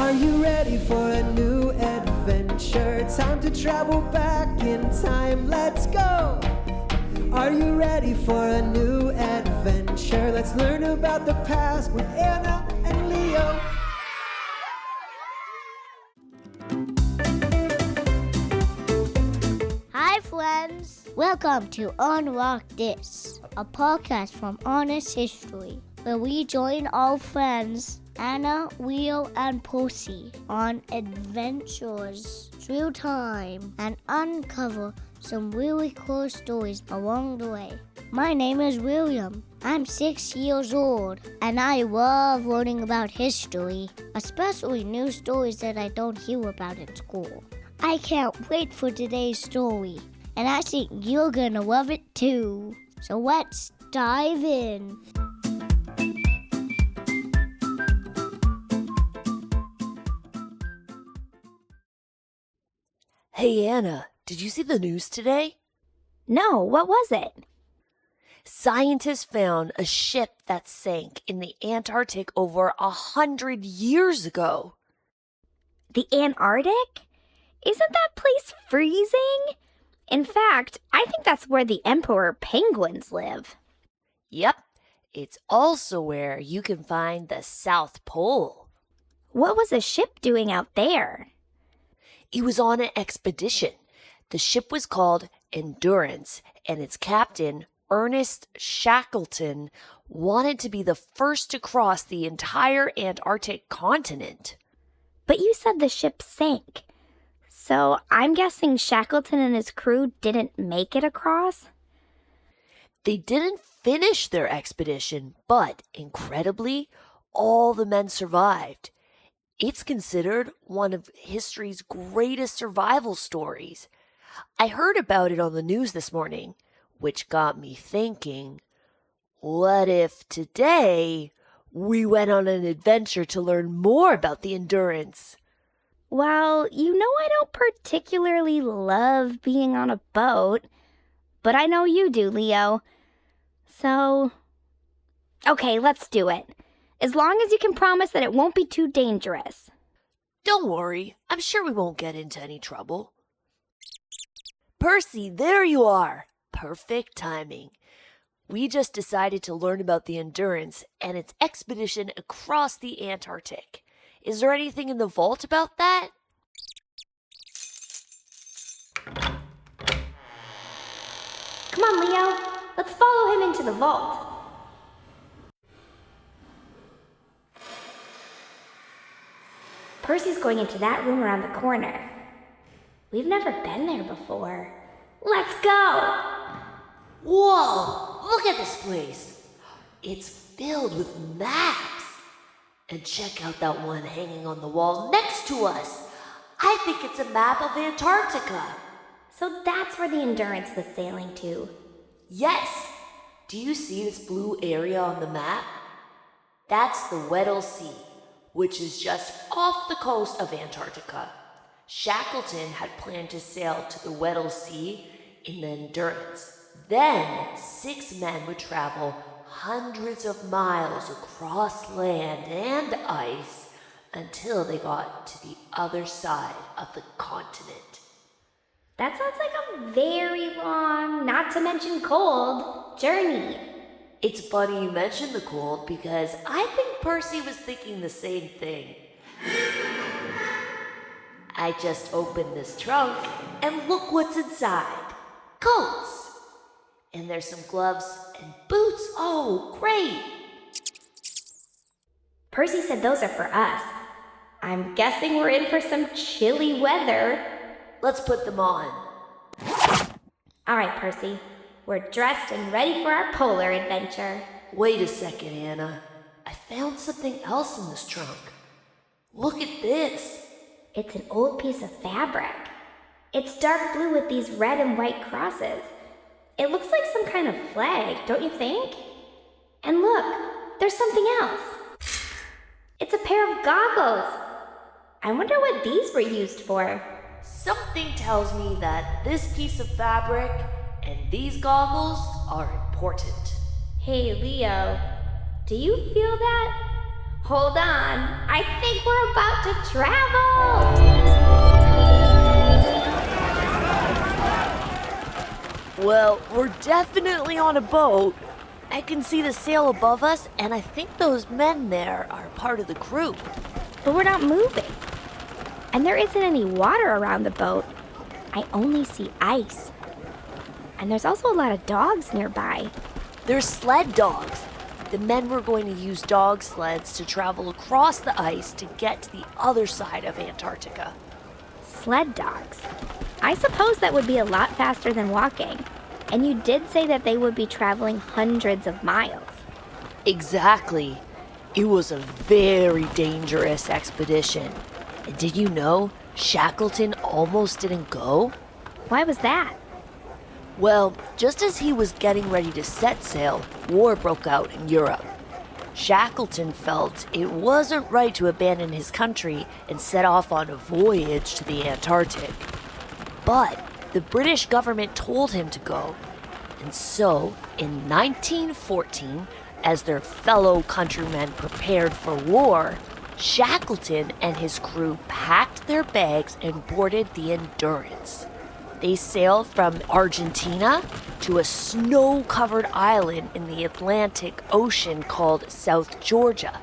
Are you ready for a new adventure? Time to travel back in time, let's go! Are you ready for a new adventure? Let's learn about the past with Anna and Leo. Hi friends! Welcome to Unlock This, a podcast from Honest History, where we join our friends Anna, Leo, and Percy on adventures through time and uncover some really cool stories along the way. My name is William. I'm 6 years old, and I love learning about history, especially new stories that I don't hear about in school. I can't wait for today's story, and I think you're gonna love it too. So let's dive in. Hey Anna, did you see the news today? No, what was it? Scientists found a ship that sank in the Antarctic over 100 years ago. The Antarctic? Isn't that place freezing? In fact, I think that's where the emperor penguins live. Yep, it's also where you can find the South Pole. What was the ship doing out there? It was on an expedition. The ship was called Endurance, and its captain, Ernest Shackleton, wanted to be the first to cross the entire Antarctic continent. But you said the ship sank. So I'm guessing Shackleton and his crew didn't make it across? They didn't finish their expedition, but incredibly, all the men survived. It's considered one of history's greatest survival stories. I heard about it on the news this morning, which got me thinking, what if today we went on an adventure to learn more about the Endurance? Well, you know I don't particularly love being on a boat, but I know you do, Leo. So, okay, let's do it. As long as you can promise that it won't be too dangerous. Don't worry, I'm sure we won't get into any trouble. Percy, there you are! Perfect timing. We just decided to learn about the Endurance and its expedition across the Antarctic. Is there anything in the vault about that? Come on, Leo. Let's follow him into the vault. Percy's going into that room around the corner. We've never been there before. Let's go! Whoa! Look at this place! It's filled with maps! And check out that one hanging on the wall next to us! I think it's a map of Antarctica! So that's where the Endurance was sailing to. Yes! Do you see this blue area on the map? That's the Weddell Sea, which is just off the coast of Antarctica. Shackleton had planned to sail to the Weddell Sea in the Endurance. Then 6 men would travel hundreds of miles across land and ice until they got to the other side of the continent. That sounds like a very long, not to mention cold, journey. It's funny you mentioned the cold because I think Percy was thinking the same thing. I just opened this trunk and look what's inside. Coats! And there's some gloves and boots. Oh, great! Percy said those are for us. I'm guessing we're in for some chilly weather. Let's put them on. All right, Percy. We're dressed and ready for our polar adventure. Wait a second, Anna. I found something else in this trunk. Look at this. It's an old piece of fabric. It's dark blue with these red and white crosses. It looks like some kind of flag, don't you think? And look, there's something else. It's a pair of goggles. I wonder what these were used for. Something tells me that this piece of fabric and these goggles are important. Hey, Leo, do you feel that? Hold on, I think we're about to travel! Well, we're definitely on a boat. I can see the sail above us, and I think those men there are part of the crew. But we're not moving. And there isn't any water around the boat. I only see ice. And there's also a lot of dogs nearby. They're sled dogs. The men were going to use dog sleds to travel across the ice to get to the other side of Antarctica. Sled dogs. I suppose that would be a lot faster than walking. And you did say that they would be traveling hundreds of miles. Exactly. It was a very dangerous expedition. And did you know Shackleton almost didn't go? Why was that? Well, just as he was getting ready to set sail, war broke out in Europe. Shackleton felt it wasn't right to abandon his country and set off on a voyage to the Antarctic. But the British government told him to go. And so, in 1914, as their fellow countrymen prepared for war, Shackleton and his crew packed their bags and boarded the Endurance. They sailed from Argentina to a snow-covered island in the Atlantic Ocean called South Georgia.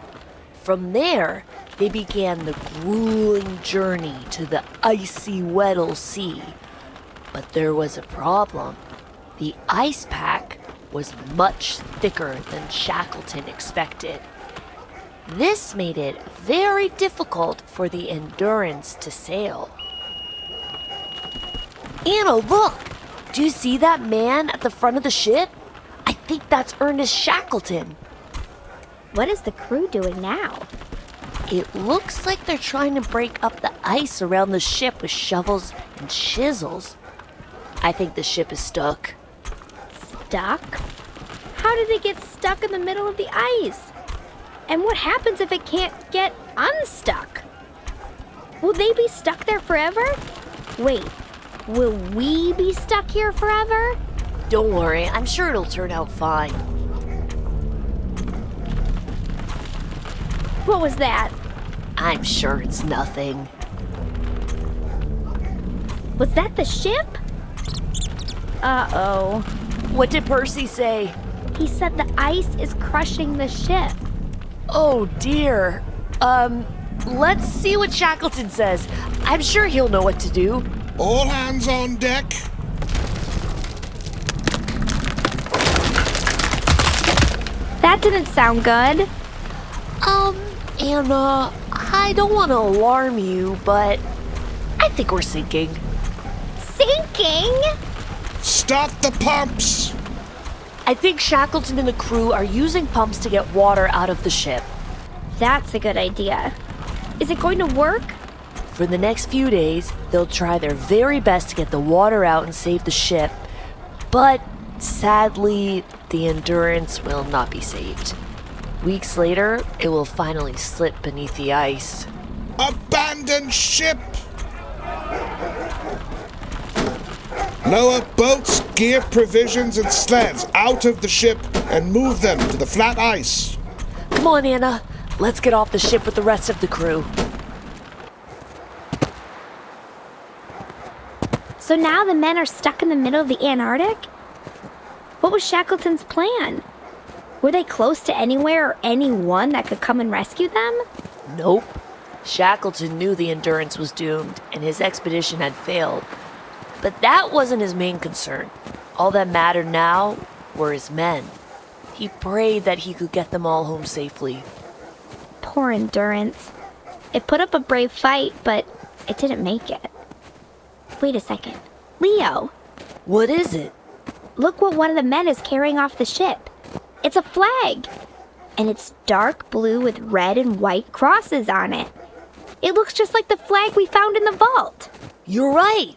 From there, they began the grueling journey to the icy Weddell Sea. But there was a problem. The ice pack was much thicker than Shackleton expected. This made it very difficult for the Endurance to sail. Anna, look! Do you see that man at the front of the ship? I think that's Ernest Shackleton. What is the crew doing now? It looks like they're trying to break up the ice around the ship with shovels and chisels. I think the ship is stuck. Stuck? How did it get stuck in the middle of the ice? And what happens if it can't get unstuck? Will they be stuck there forever? Wait, will we be stuck here forever? Don't worry, I'm sure it'll turn out fine. What was that? I'm sure it's nothing. Was that the ship? Uh-oh. What did Percy say? He said the ice is crushing the ship. Oh dear. Let's see what Shackleton says. I'm sure he'll know what to do. All hands on deck. That didn't sound good. Anna, I don't want to alarm you, but I think we're sinking. Sinking? Stop the pumps. I think Shackleton and the crew are using pumps to get water out of the ship. That's a good idea. Is it going to work? For the next few days, they'll try their very best to get the water out and save the ship. But sadly, the Endurance will not be saved. Weeks later, it will finally slip beneath the ice. Abandon ship. Lower boats, gear, provisions, and sleds out of the ship and move them to the flat ice. Come on, Anna. Let's get off the ship with the rest of the crew. So now the men are stuck in the middle of the Antarctic? What was Shackleton's plan? Were they close to anywhere or anyone that could come and rescue them? Nope. Shackleton knew the Endurance was doomed and his expedition had failed. But that wasn't his main concern. All that mattered now were his men. He prayed that he could get them all home safely. Poor Endurance. It put up a brave fight, but it didn't make it. Wait a second. Leo, What is it? look what one of the men is carrying off the ship. It's a flag. And it's dark blue with red and white crosses on it. It looks just like the flag we found in the vault. You're right.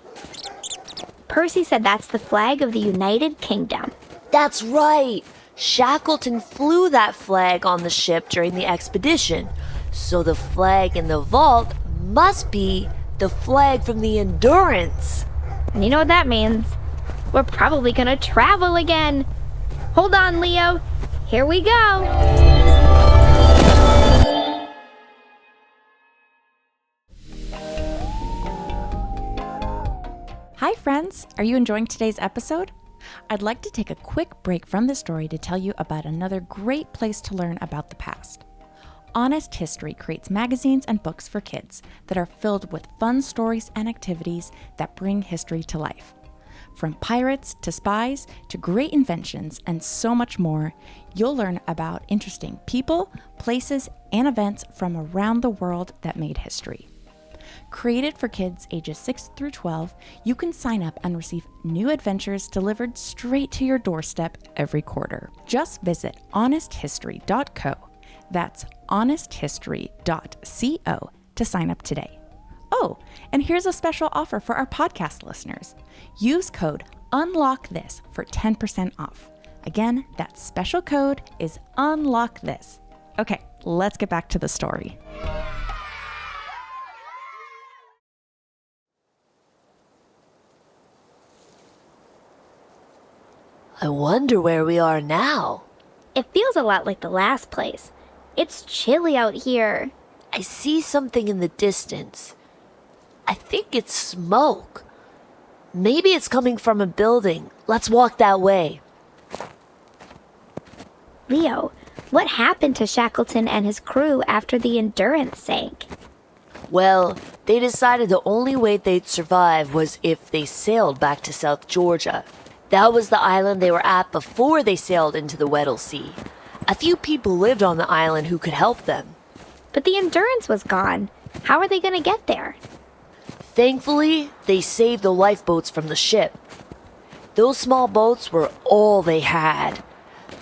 Percy said that's the flag of the United Kingdom. That's right. Shackleton flew that flag on the ship during the expedition. So the flag in the vault must be the flag from the Endurance. And you know what that means? We're probably gonna travel again. Hold on, Leo. Here we go. Hi friends, are you enjoying today's episode? I'd like to take a quick break from the story to tell you about another great place to learn about the past. Honest History creates magazines and books for kids that are filled with fun stories and activities that bring history to life. From pirates to spies to great inventions and so much more, you'll learn about interesting people, places, and events from around the world that made history. Created for kids ages 6 through 12, you can sign up and receive new adventures delivered straight to your doorstep every quarter. Just visit honesthistory.co. That's honesthistory.co to sign up today. Oh, and here's a special offer for our podcast listeners. Use code UNLOCKTHIS for 10% off. Again, that special code is UNLOCKTHIS. Okay, let's get back to the story. I wonder where we are now. It feels a lot like the last place. It's chilly out here. I see something in the distance. I think it's smoke. Maybe it's coming from a building. Let's walk that way. Leo, what happened to Shackleton and his crew after the Endurance sank? Well, they decided the only way they'd survive was if they sailed back to South Georgia. That was the island they were at before they sailed into the Weddell Sea. A few people lived on the island who could help them. But the Endurance was gone. How are they going to get there? Thankfully, they saved the lifeboats from the ship. Those small boats were all they had.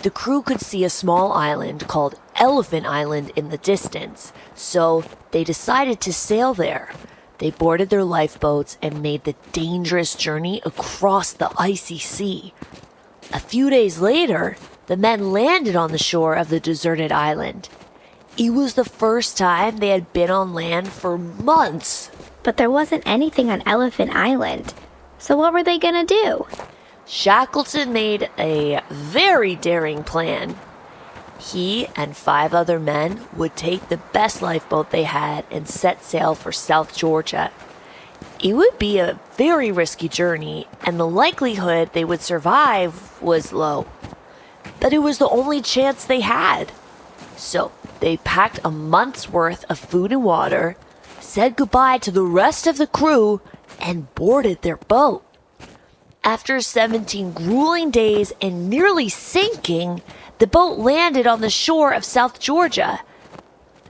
The crew could see a small island called Elephant Island in the distance, so they decided to sail there. They boarded their lifeboats and made the dangerous journey across the icy sea. A few days later, the men landed on the shore of the deserted island. It was the first time they had been on land for months. But there wasn't anything on Elephant Island. So what were they gonna do? Shackleton made a very daring plan. He and 5 other men would take the best lifeboat they had and set sail for South Georgia. It would be a very risky journey, and the likelihood they would survive was low. But it was the only chance they had. So they packed a month's worth of food and water, said goodbye to the rest of the crew, and boarded their boat. After 17 grueling days and nearly sinking, the boat landed on the shore of South Georgia.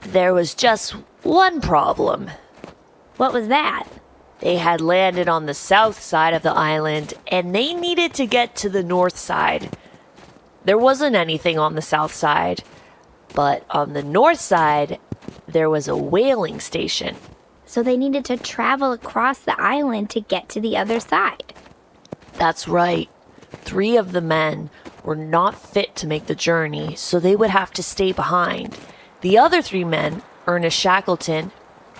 There was just one problem. What was that? They had landed on the south side of the island, and they needed to get to the north side. There wasn't anything on the south side, but on the north side, there was a whaling station. So they needed to travel across the island to get to the other side. That's right. 3 of the men were not fit to make the journey, so they would have to stay behind. The other 3 men, Ernest Shackleton,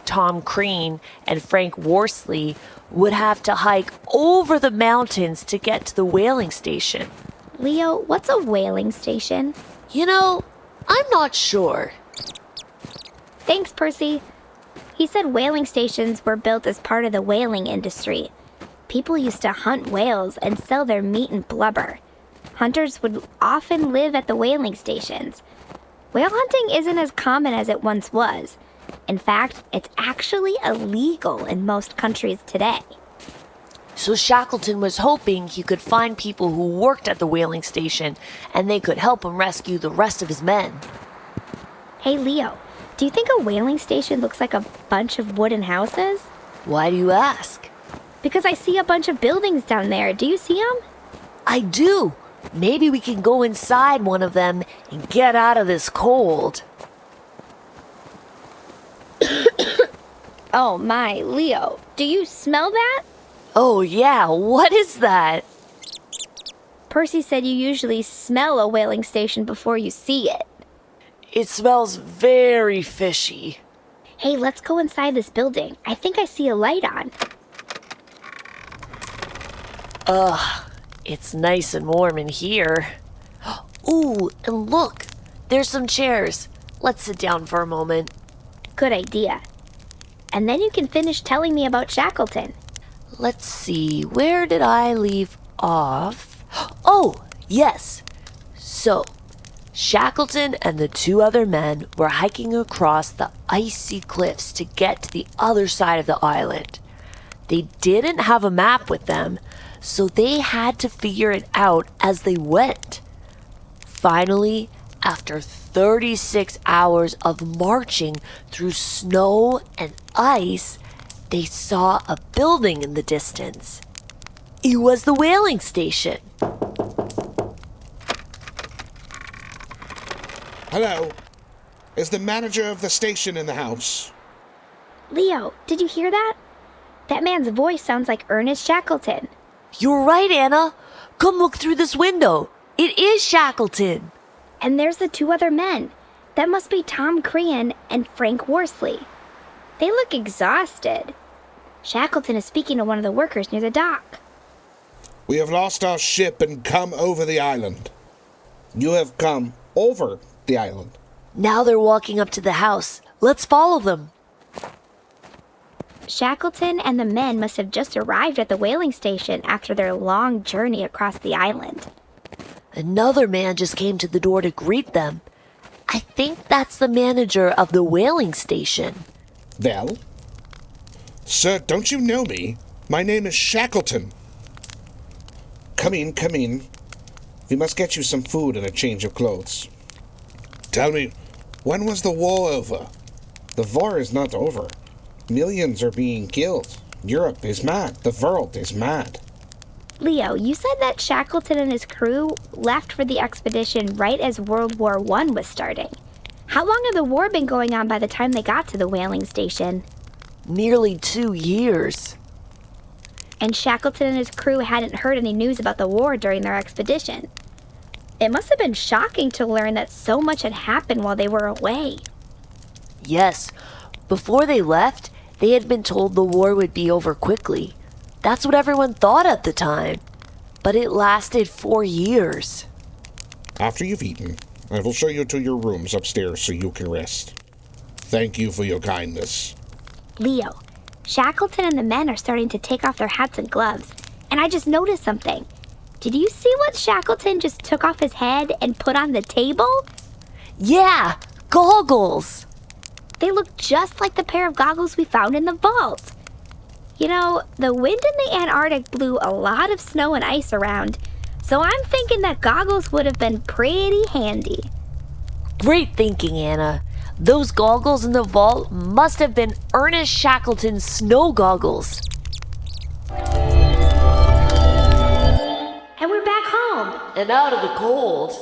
Tom Crean, and Frank Worsley, would have to hike over the mountains to get to the whaling station. Leo, what's a whaling station? You know, I'm not sure. Thanks, Percy. He said whaling stations were built as part of the whaling industry. People used to hunt whales and sell their meat and blubber. Hunters would often live at the whaling stations. Whale hunting isn't as common as it once was. In fact, it's actually illegal in most countries today. So Shackleton was hoping he could find people who worked at the whaling station, and they could help him rescue the rest of his men. Hey, Leo, do you think a whaling station looks like a bunch of wooden houses? Why do you ask? Because I see a bunch of buildings down there. Do you see them? I do. Maybe we can go inside one of them and get out of this cold. Oh my, Leo, do you smell that? Oh yeah, what is that? Percy said you usually smell a whaling station before you see it. It smells very fishy. Hey, let's go inside this building. I think I see a light on. Ugh, it's nice and warm in here. Ooh, and look, there's some chairs. Let's sit down for a moment. Good idea. And then you can finish telling me about Shackleton. let's see, where did I leave off? Oh, yes. So, Shackleton and the 2 other men were hiking across the icy cliffs to get to the other side of the island. They didn't have a map with them, so they had to figure it out as they went. Finally, after 36 hours of marching through snow and ice, they saw a building in the distance. It was the whaling station. Hello. Is the manager of the station in the house? Leo, did you hear that? That man's voice sounds like Ernest Shackleton. You're right, Anna. Come look through this window. It is Shackleton. And there's the 2 other men. That must be Tom Crean and Frank Worsley. They look exhausted. Shackleton is speaking to one of the workers near the dock. We have lost our ship and come over the island. You have come over the island. Now they're walking up to the house. Let's follow them. Shackleton and the men must have just arrived at the whaling station after their long journey across the island. Another man just came to the door to greet them. I think that's the manager of the whaling station. Well? Sir, don't you know me? My name is Shackleton. Come in, come in. We must get you some food and a change of clothes. Tell me, when was the war over? The war is not over. Millions are being killed. Europe is mad. The world is mad. Leo, you said that Shackleton and his crew left for the expedition right as World War I was starting. How long had the war been going on by the time they got to the whaling station? Nearly 2 years. And Shackleton and his crew hadn't heard any news about the war during their expedition. It must have been shocking to learn that so much had happened while they were away. Yes. Before they left, they had been told the war would be over quickly. That's what everyone thought at the time. But it lasted 4 years. After you've eaten, I will show you to your rooms upstairs so you can rest. Thank you for your kindness. Leo, Shackleton and the men are starting to take off their hats and gloves, and I just noticed something. Did you see what Shackleton just took off his head and put on the table? Yeah, goggles. They look just like the pair of goggles we found in the vault. You know, the wind in the Antarctic blew a lot of snow and ice around, so I'm thinking that goggles would have been pretty handy. Great thinking, Anna. Those goggles in the vault must have been Ernest Shackleton's snow goggles. And we're back home. And out of the cold.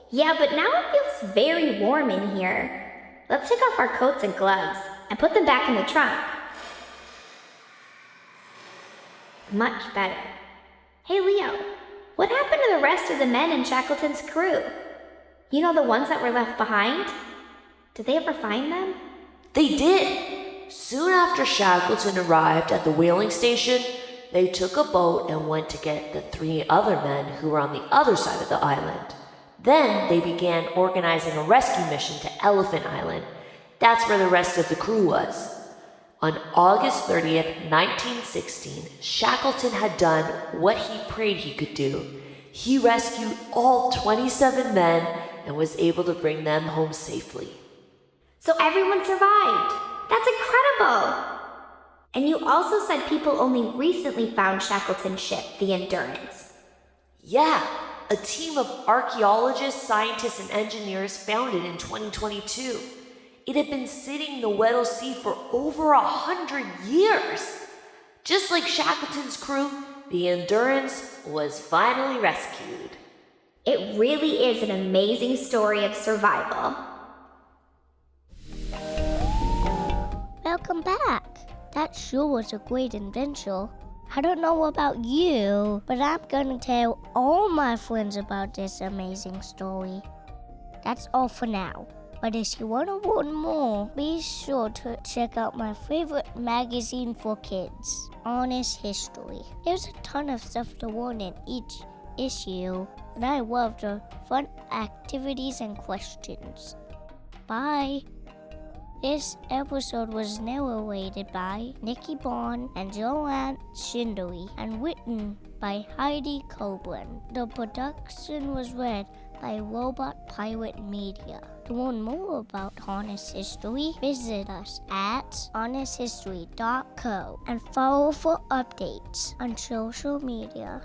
Yeah, but now it feels very warm in here. Let's take off our coats and gloves and put them back in the trunk. Much better. Hey, Leo, what happened to the rest of the men in Shackleton's crew? You know, the ones that were left behind? Did they ever find them? They did. Soon after Shackleton arrived at the whaling station, they took a boat and went to get the 3 other men who were on the other side of the island. Then they began organizing a rescue mission to Elephant Island. That's where the rest of the crew was. On August 30th, 1916, Shackleton had done what he prayed he could do. He rescued all 27 men and was able to bring them home safely. So everyone survived. That's incredible. And you also said people only recently found Shackleton's ship, the Endurance. Yeah, a team of archaeologists, scientists, and engineers found it in 2022. It had been sitting in the Weddell Sea for over 100 years. Just like Shackleton's crew, the Endurance was finally rescued. It really is an amazing story of survival. Welcome back. That sure was a great adventure. I don't know about you, but I'm gonna tell all my friends about this amazing story. That's all for now. But if you want to learn more, be sure to check out my favorite magazine for kids, Honest History. There's a ton of stuff to learn in each issue, and I love the fun activities and questions. Bye. This episode was narrated by Nikki and JoAnn Schinderle and written by Heidi Coburn. The production was read by Robot Pirate Media. To learn more about Honest History, visit us at honesthistory.co and follow for updates on social media.